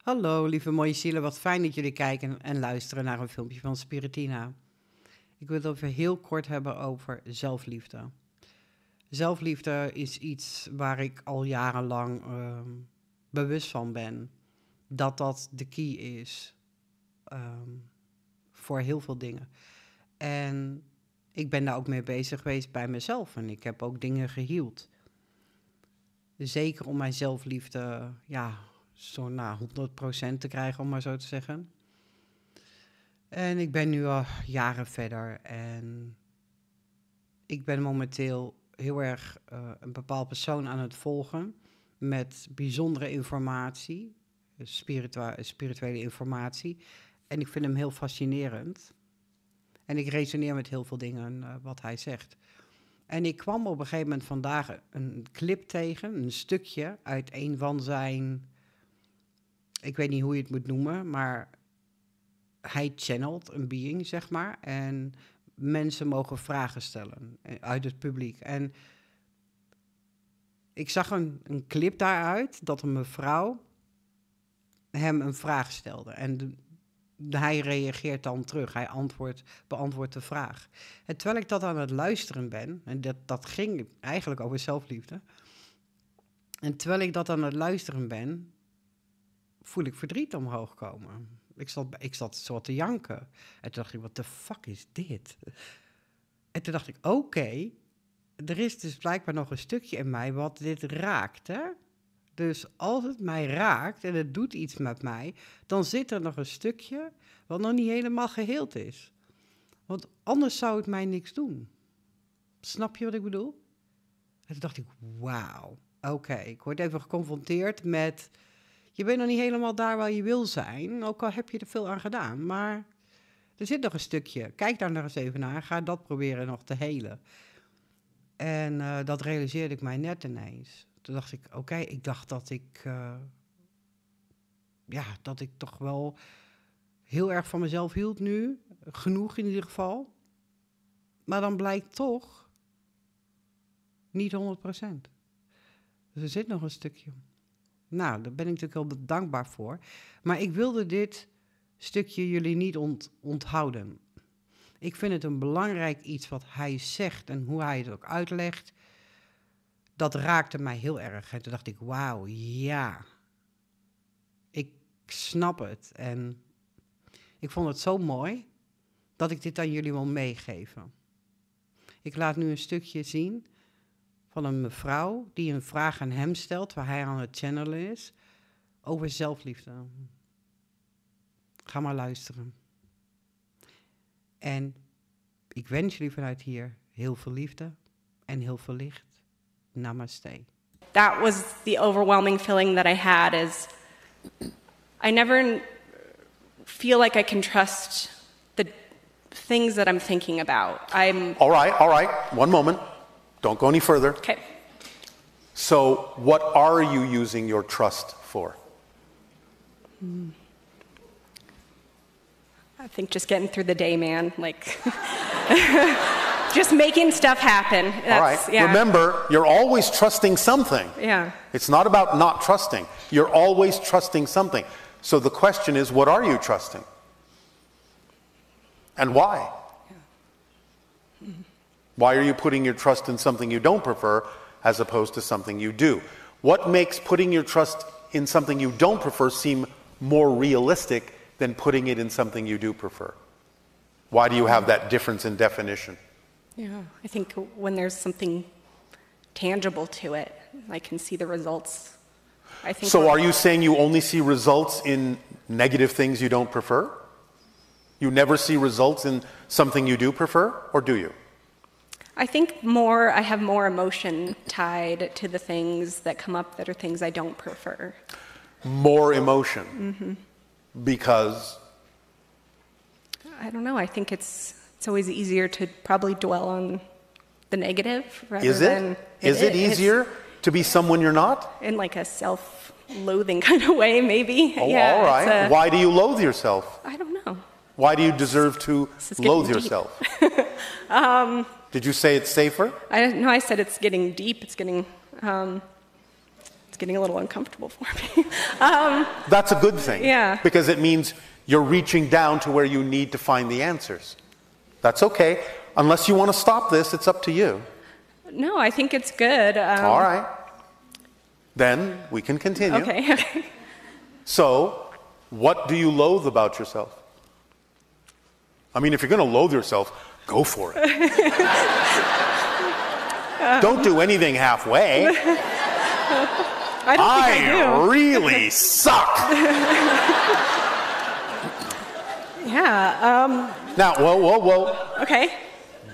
Hallo, lieve mooie zielen. Wat fijn dat jullie kijken en luisteren naar een filmpje van Spiritina. Ik wil het even heel kort hebben over zelfliefde. Zelfliefde is iets waar ik al jarenlang bewust van ben. Dat de key is voor heel veel dingen. En ik ben daar ook mee bezig geweest bij mezelf. En ik heb ook dingen geheeld. Zeker om mijn zelfliefde, zo naar 100% te krijgen, om maar zo te zeggen. En ik ben nu al jaren verder en ik ben momenteel heel erg een bepaald persoon aan het volgen met bijzondere informatie, spirituele informatie. En ik vind hem heel fascinerend. En ik resoneer met heel veel dingen wat hij zegt. En ik kwam op een gegeven moment vandaag een clip tegen, een stukje uit een van zijn, ik weet niet hoe je het moet noemen, maar hij channelt een being, zeg maar. En mensen mogen vragen stellen uit het publiek. En ik zag een clip daaruit dat een mevrouw hem een vraag stelde. En hij reageert dan terug. Hij beantwoordt de vraag. En terwijl ik dat aan het luisteren ben, en dat ging eigenlijk over zelfliefde. En terwijl ik dat aan het luisteren ben, voel ik verdriet omhoog komen. Ik zat zo te janken. En toen dacht ik, wat de fuck is dit? En toen dacht ik, oké, er is dus blijkbaar nog een stukje in mij wat dit raakt, hè? Dus als het mij raakt en het doet iets met mij, dan zit er nog een stukje wat nog niet helemaal geheeld is. Want anders zou het mij niks doen. Snap je wat ik bedoel? En toen dacht ik, wauw, oké, ik word even geconfronteerd met, je bent nog niet helemaal daar waar je wil zijn, ook al heb je er veel aan gedaan, maar er zit nog een stukje. Kijk daar nog eens even naar, ga dat proberen nog te helen. En dat realiseerde ik mij net ineens. Toen dacht ik, oké, ik dacht dat ik toch wel heel erg van mezelf hield nu. Genoeg in ieder geval. Maar dan blijkt toch niet 100%. Dus er zit nog een stukje. Nou, daar ben ik natuurlijk heel dankbaar voor. Maar ik wilde dit stukje jullie niet onthouden. Ik vind het een belangrijk iets wat hij zegt en hoe hij het ook uitlegt. Dat raakte mij heel erg. En toen dacht ik, wauw, ja. Ik snap het. En ik vond het zo mooi dat ik dit aan jullie wil meegeven. Ik laat nu een stukje zien van een mevrouw die een vraag aan hem stelt, waar hij aan het channelen is, over zelfliefde. Ga maar luisteren. En ik wens jullie vanuit hier heel veel liefde en heel veel licht. Namaste. That was the overwhelming feeling that I had, is I never feel like I can trust the things that I'm thinking about. All right. One moment. Don't go any further. Okay. So, what are you using your trust for? I think just getting through the day, man. Like, just making stuff happen. All right. Yeah. Remember, you're always trusting something. Yeah. It's not about not trusting. You're always trusting something. So the question is, what are you trusting? And why? Yeah. Why are you putting your trust in something you don't prefer as opposed to something you do? What makes putting your trust in something you don't prefer seem more realistic than putting it in something you do prefer? Why do you have that difference in definition? Yeah. I think when there's something tangible to it, I can see the results. I think. So are you saying you only see results in negative things you don't prefer? You never see results in something you do prefer, or do you? I think I have more emotion tied to the things that come up that are things I don't prefer. More emotion? Mm-hmm. Because? I don't know. I think it's always easier to probably dwell on the negative rather than... Is it easier to be someone you're not? In like a self-loathing kind of way, maybe. Oh, yeah, all right. Why do you loathe yourself? I don't know. Why do you deserve to loathe yourself? Did you say it's safer? I said it's getting deep. It's getting It's getting a little uncomfortable for me. That's a good thing. Yeah. Because it means you're reaching down to where you need to find the answers. That's okay. Unless you want to stop this, it's up to you. No, I think it's good. All right. Then we can continue. Okay. So, what do you loathe about yourself? I mean, if you're going to loathe yourself, go for it. Don't do anything halfway. I don't think I do. really suck. Yeah. Now, whoa. Okay.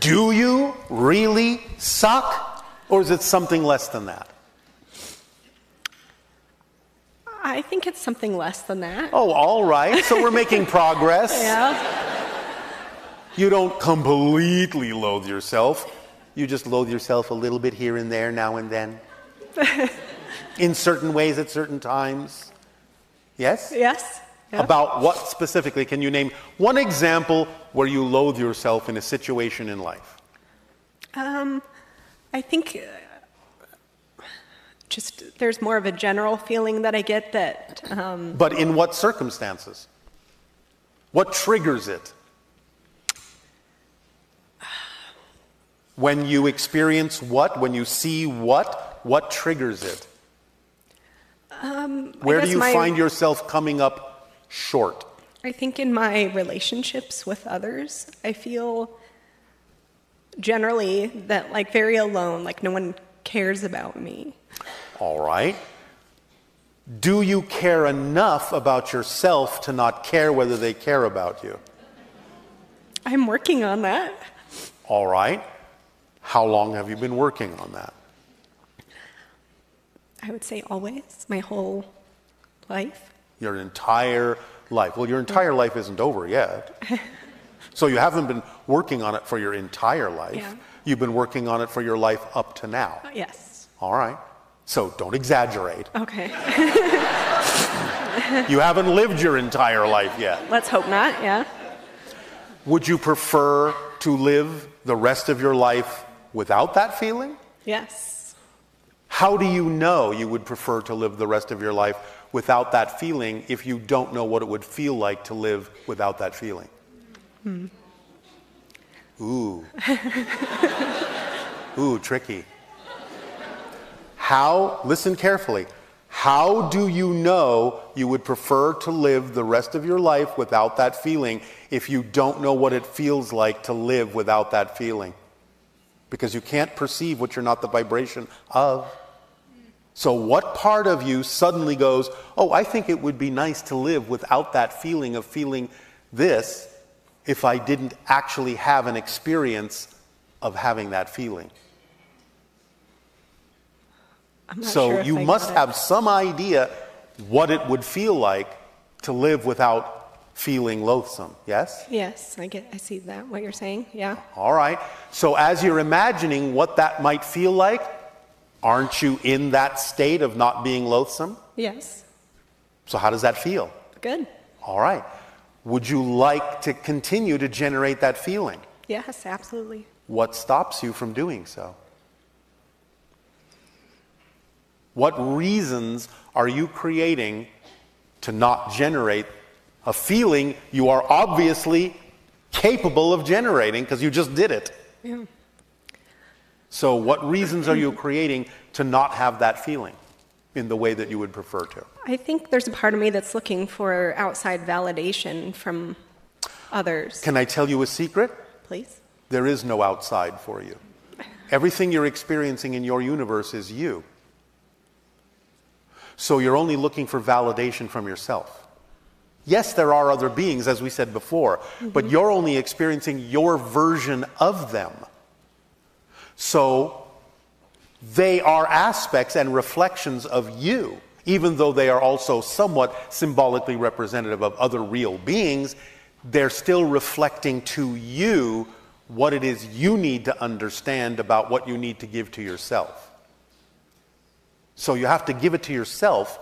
Do you really suck? Or is it something less than that? I think it's something less than that. Oh, all right. So we're making progress. Yeah. You don't completely loathe yourself. You just loathe yourself a little bit here and there, now and then. In certain ways at certain times. Yes? Yes. Yeah. About what specifically? Can you name one example where you loathe yourself in a situation in life? I think just there's more of a general feeling that I get that... But in what circumstances? What triggers it? When you experience what? When you see what? What triggers it? Where do you find yourself coming up short? I think in my relationships with others, I feel generally that like very alone, like no one cares about me. All right. Do you care enough about yourself to not care whether they care about you? I'm working on that. All right. How long have you been working on that? I would say always, my whole life. Your entire life. Well, your entire life isn't over yet. So you haven't been working on it for your entire life. Yeah. You've been working on it for your life up to now. Yes. All right. So don't exaggerate. Okay. You haven't lived your entire life yet. Let's hope not, yeah. Would you prefer to live the rest of your life without that feeling? Yes. How do you know you would prefer to live the rest of your life without that feeling if you don't know what it would feel like to live without that feeling? Ooh. Ooh, tricky. Listen carefully, how do you know you would prefer to live the rest of your life without that feeling if you don't know what it feels like to live without that feeling? Because you can't perceive what you're not the vibration of. So what part of you suddenly goes, oh, I think it would be nice to live without that feeling of feeling this if I didn't actually have an experience of having that feeling? I'm not So sure if you I must get it. have some idea what it would feel like to live without feeling loathsome, yes? Yes, I see that, what you're saying, yeah. All right. So as you're imagining what that might feel like, aren't you in that state of not being loathsome? Yes. So how does that feel? Good. All right. Would you like to continue to generate that feeling? Yes, absolutely. What stops you from doing so? What reasons are you creating to not generate a feeling you are obviously capable of generating because you just did it? Yeah. So what reasons are you creating to not have that feeling in the way that you would prefer to? I think there's a part of me that's looking for outside validation from others. Can I tell you a secret? Please? There is no outside for you. Everything you're experiencing in your universe is you. So you're only looking for validation from yourself. Yes, there are other beings, as we said before, but you're only experiencing your version of them. So they are aspects and reflections of you, even though they are also somewhat symbolically representative of other real beings. They're still reflecting to you what it is you need to understand about what you need to give to yourself. So you have to give it to yourself,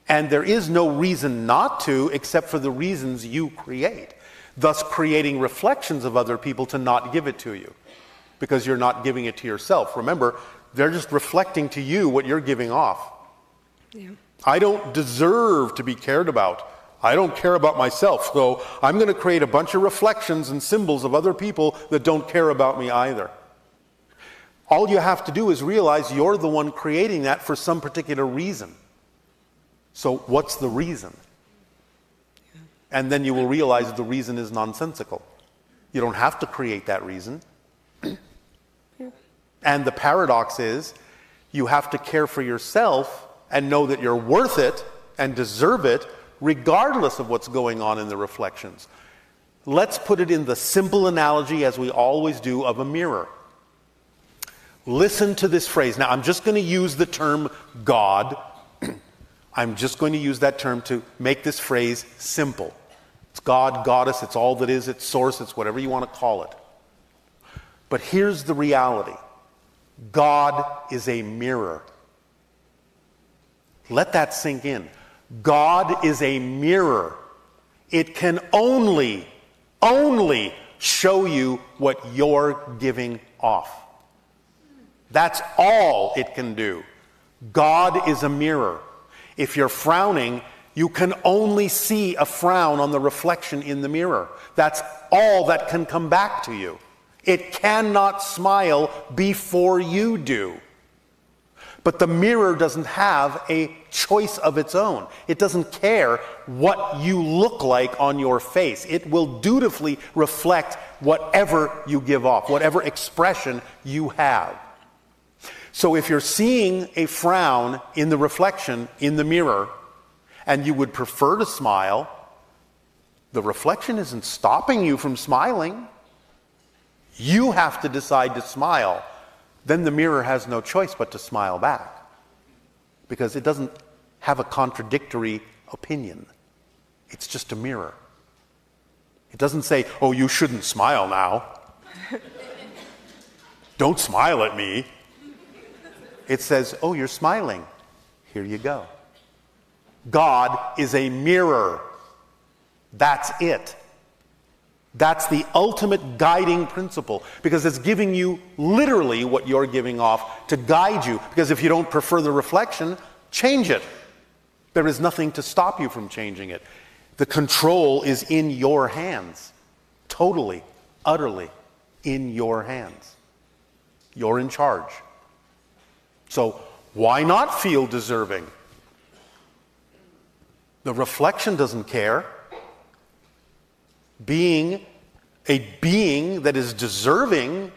and there is no reason not to except for the reasons you create, thus creating reflections of other people to not give it to you, because you're not giving it to yourself. Remember, they're just reflecting to you what you're giving off. Yeah. I don't deserve to be cared about. I don't care about myself, so I'm going to create a bunch of reflections and symbols of other people that don't care about me either. All you have to do is realize you're the one creating that for some particular reason. So what's the reason? And then you will realize the reason is nonsensical. You don't have to create that reason. And the paradox is, you have to care for yourself and know that you're worth it and deserve it, regardless of what's going on in the reflections. Let's put it in the simple analogy, as we always do, of a mirror. Listen to this phrase. Now, I'm just going to use the term God. I'm just going to use that term to make this phrase simple. It's God, goddess, it's all that is, it's source, it's whatever you want to call it. But here's the reality. God is a mirror. Let that sink in. God is a mirror. It can only show you what you're giving off. That's all it can do. God is a mirror. If you're frowning, you can only see a frown on the reflection in the mirror. That's all that can come back to you. It cannot smile before you do. But the mirror doesn't have a choice of its own. It doesn't care what you look like on your face. It will dutifully reflect whatever you give off, whatever expression you have. So if you're seeing a frown in the reflection in the mirror, and you would prefer to smile, the reflection isn't stopping you from smiling. You have to decide to smile. Then the mirror has no choice but to smile back, because it doesn't have a contradictory opinion. It's just a mirror. It doesn't say, oh, you shouldn't smile now. Don't smile at me. It says, oh, you're smiling. Here you go. God is a mirror. That's it. That's the ultimate guiding principle, because it's giving you literally what you're giving off to guide you. Because if you don't prefer the reflection, change it. There is nothing to stop you from changing it. The control is in your hands. Totally, utterly in your hands. You're in charge. So why not feel deserving? The reflection doesn't care. Being a being that is deserving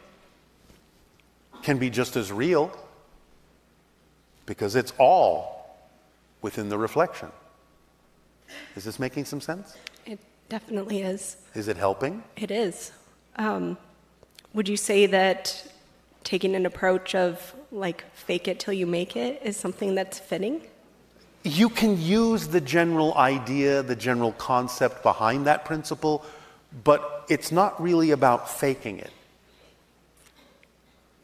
can be just as real, because it's all within the reflection. Is this making some sense? It definitely is. Is it helping? It is. Would you say that taking an approach of like fake it till you make it is something that's fitting? You can use the general idea, the general concept behind that principle, but it's not really about faking it.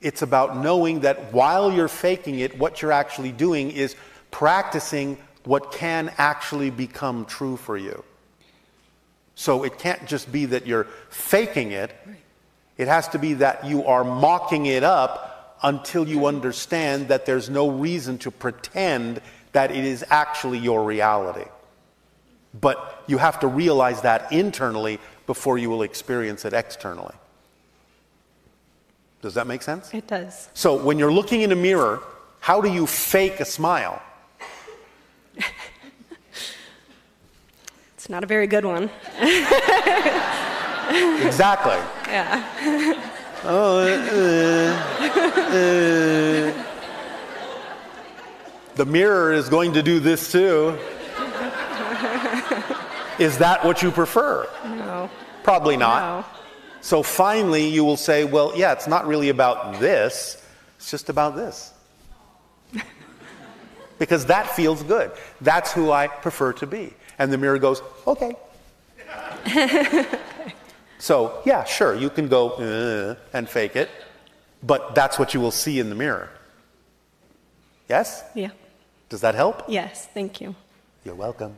It's about knowing that while you're faking it, what you're actually doing is practicing what can actually become true for you. So it can't just be that you're faking it. It has to be that you are mocking it up until you understand that there's no reason to pretend that it is actually your reality. But you have to realize that internally before you will experience it externally. Does that make sense? It does. So when you're looking in a mirror, how do you fake a smile? It's not a very good one. Exactly. Yeah. The mirror is going to do this too. Is that what you prefer? No. Probably not. No. So finally you will say, well, yeah, it's not really about this, it's just about this. Because that feels good. That's who I prefer to be. And the mirror goes, okay. So, yeah, sure, you can go and fake it, but that's what you will see in the mirror. Yes? Yeah. Does that help? Yes, thank you. You're welcome.